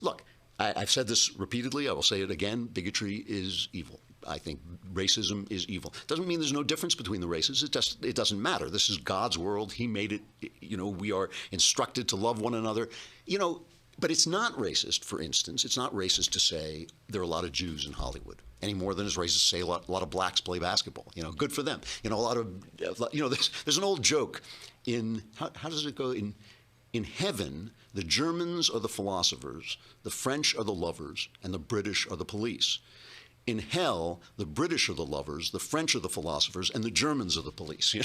Look, I've said this repeatedly. I will say it again. Bigotry is evil. I think racism is evil. Doesn't mean there's no difference between the races. It doesn't matter. This is God's world. He made it. We are instructed to love one another. But it's not racist, for instance. It's not racist to say there are a lot of Jews in Hollywood any more than it's racist to say a lot of blacks play basketball. Good for them. There's an old joke in, how does it go? In heaven, the Germans are the philosophers, the French are the lovers, and the British are the police. In hell, the British are the lovers, the French are the philosophers, and the Germans are the police.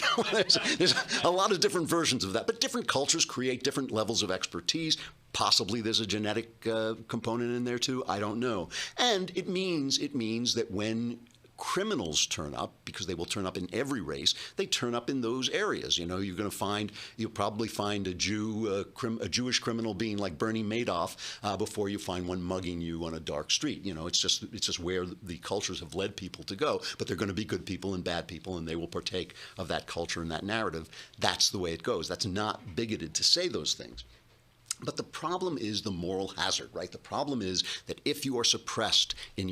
There's a lot of different versions of that, but different cultures create different levels of expertise. Possibly there's a genetic component in there too. I don't know. And it means that when criminals turn up, because they will turn up in every race, they turn up in those areas. You'll probably find a Jewish criminal being like Bernie Madoff before you find one mugging you on a dark street. It's just where the cultures have led people to go. But they're going to be good people and bad people, and they will partake of that culture and that narrative. That's the way it goes. That's not bigoted to say those things. But the problem is the moral hazard, right? The problem is that if you are suppressed in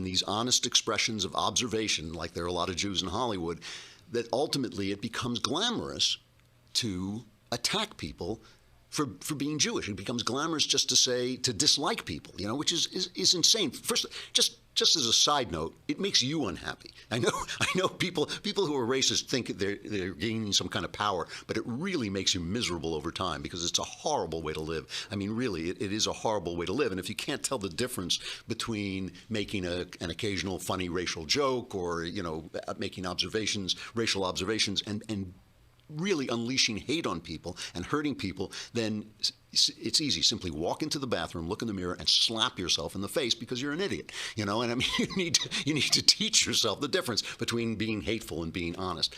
these honest expressions of observation, like there are a lot of Jews in Hollywood, that ultimately it becomes glamorous to attack people for being Jewish. It becomes glamorous just to dislike people, which is insane. First, just as a side note, it makes you unhappy. I know people who are racist think they're gaining some kind of power, but it really makes you miserable over time because it's a horrible way to live. I mean, really, it is a horrible way to live. And if you can't tell the difference between making an occasional funny racial joke or making racial observations, and really unleashing hate on people and hurting people, then it's easy. Simply walk into the bathroom, look in the mirror, and slap yourself in the face because you're an idiot. And I mean, you need to teach yourself the difference between being hateful and being honest.